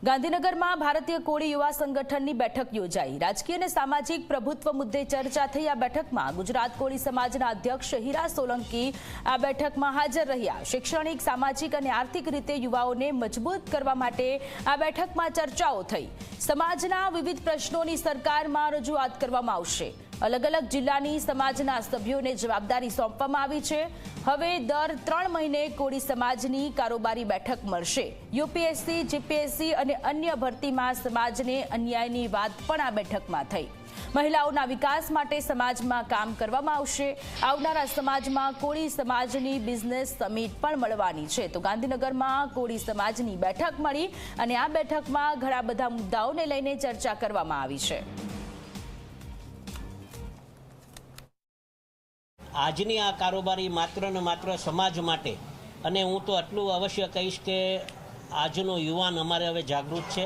ગાંધીનગરમાં ભારતીય કોળી યુવા સંગઠનની બેઠક યોજાઈ। રાજકીય અને સામાજિક પ્રભુત્વ મુદ્દે ચર્ચા થઈ। આ બેઠકમાં ગુજરાત કોળી સમાજના અધ્યક્ષ હીરા સોલંકી આ બેઠકમાં હાજર રહ્યા। શૈક્ષણિક, સામાજિક અને આર્થિક રીતે યુવાઓને મજબૂત કરવા માટે આ બેઠકમાં ચર્ચાઓ થઈ। સમાજના વિવિધ પ્રશ્નોની સરકારમાં રજૂઆત કરવામાં આવશે। अलग अलग जिल्लाની સમાજના સભ્યોને જવાબદારી સોંપવામાં આવી છે। હવે દર 3 મહિને કોળી સમાજની કારોબારી બેઠક મળશે। યુપીએસસી, જીપીએસસી અને અન્ય ભરતીમાં સમાજને અન્યાયની વાત પણ આ બેઠકમાં થઈ। મહિલાઓના વિકાસ માટે સમાજમાં કામ કરવામાં આવશે। આવનારા સમાજમાં કોળી સમાજની બિઝનેસ સમિટ પણ મળવાની છે। તો ગાંધીનગરમાં કોળી સમાજની બેઠક મળી અને આ બેઠકમાં ઘણા બધા મુદ્દાઓને લઈને ચર્ચા કરવામાં આવી છે। આજની આ કારોબારી માત્ર ને માત્ર સમાજ માટે, અને હું તો આટલું અવશ્ય કહીશ કે આજનો યુવાન અમારે હવે જાગૃત છે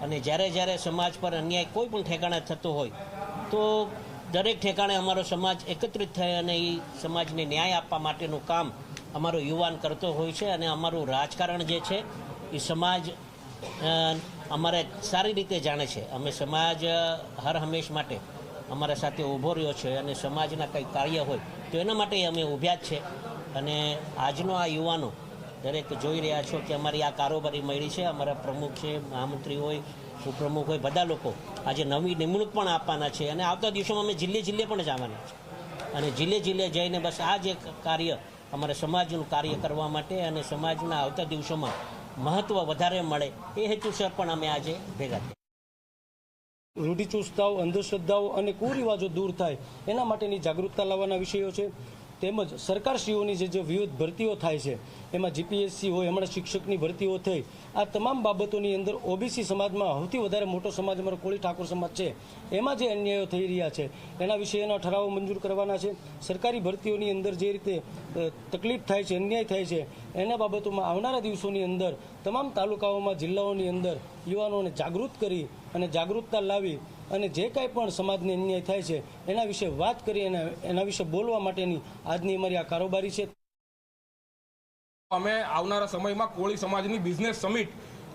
અને જ્યારે જ્યારે સમાજ પર અન્યાય કોઈ પણ ઠેકાણે થતો હોય તો દરેક ઠેકાણે અમારો સમાજ એકત્રિત થાય અને એ સમાજને ન્યાય આપવા માટેનું કામ અમારો યુવાન કરતો હોય છે। અને અમારું રાજકારણ જે છે એ સમાજ અમારે સારી રીતે જાણે છે। અમે સમાજ હર હંમેશ માટે અમારા સાથે ઊભો રહ્યો છે અને સમાજના કંઈ કાર્ય હોય તો એના માટે અમે ઊભ્યા જ છે। અને આજનો આ યુવાનો દરેક જોઈ રહ્યા છો કે અમારી આ કારોબારી મળી છે। અમારા પ્રમુખ છે, મહામંત્રી હોય, ઉપપ્રમુખ હોય, બધા લોકો આજે નવી નિમણૂક પણ આપવાના છે અને આવતા દિવસોમાં અમે જિલ્લે જિલ્લે પણ જવાના છે અને જિલ્લે જિલ્લે જઈને બસ આ જે કાર્ય અમારા સમાજનું કાર્ય કરવા માટે અને સમાજના આવતા દિવસોમાં મહત્ત્વ વધારે મળે એ હેતુસર પણ અમે આજે ભેગા થયા। રૂઢિચુસ્તતાઓ, અંધશ્રદ્ધાઓ અને કુરિવાજો દૂર થાય એના માટેની જાગૃતતા લાવવાના વિષયો છે। તેમજ સરકારશ્રીઓની જે વિવિધ ભરતીઓ થાય છે એમાં જીપીએસસી હોય, હમણાં શિક્ષકની ભરતીઓ થઈ, આ તમામ બાબતોની અંદર ઓબીસી સમાજમાં સૌથી વધારે મોટો સમાજ અમારો કોળી ઠાકોર સમાજ છે, એમાં જે અન્યાયો થઈ રહ્યા છે એના વિશેના ઠરાવો મંજૂર કરવાના છે। સરકારી ભરતીઓની અંદર જે રીતે તકલીફ થાય છે, અન્યાય થાય છે એના બાબતોમાં આવનારા દિવસોની અંદર તમામ તાલુકાઓમાં, જિલ્લાઓની અંદર યુવાનોને જાગૃત કરી અને જાગૃતતા લાવી અને જે કાંઈ પણ સમાજને અન્યાય થાય છે એના વિશે વાત કરી અને એના વિશે બોલવા માટેની આજની અમારી આ કારોબારી છે। અમે આવનારા સમયમાં કોળી સમાજની બિઝનેસ સમિટ,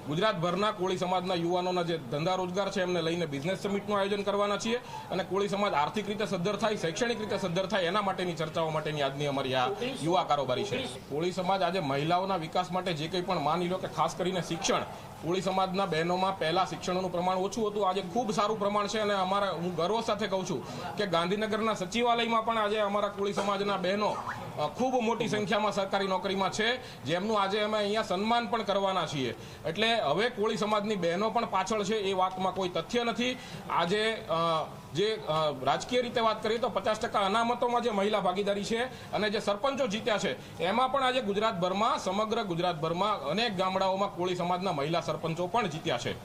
ગુજરાતભરના કોળી સમાજના યુવાનોના જે ધંધા રોજગાર છે એમને લઈને બિઝનેસ સમિટનું આયોજન કરવાના છીએ અને કોળી સમાજ આર્થિક રીતે સદ્ધર થાય, શૈક્ષણિક રીતે સદ્ધર થાય એના માટેની ચર્ચાઓ માટેની આજની અમારી આ યુવા કારોબારી છે। કોળી સમાજ આજે મહિલાઓના વિકાસ માટે જે કંઈ પણ માની લો કે ખાસ કરીને શિક્ષણ, કોળી સમાજના બહેનોમાં પહેલાં શિક્ષણનું પ્રમાણ ઓછું હતું, આજે ખૂબ સારું પ્રમાણ છે અને અમારા હું ગર્વ સાથે કહું છું કે ગાંધીનગરના સચિવાલયમાં પણ આજે અમારા કોળી સમાજના બહેનો ખૂબ મોટી સંખ્યામાં સરકારી નોકરીમાં છે, જેમનું આજે અમે અહીંયા સન્માન પણ કરવાના છીએ। એટલે હવે કોળી સમાજની બહેનો પણ પાછળ છે એ વાતમાં કોઈ તથ્ય નથી। આજે જે રાજકીય રીતે વાત કરીએ તો 50% અનામતોમાં જે મહિલા ભાગીદારી છે અને જે સરપંચો જીત્યા છે એમાં પણ આજે ગુજરાતભરમાં, સમગ્ર ગુજરાતભરમાં અનેક ગામડાઓમાં કોળી સમાજના મહિલા સરપંચો પણ જીત્યા છે।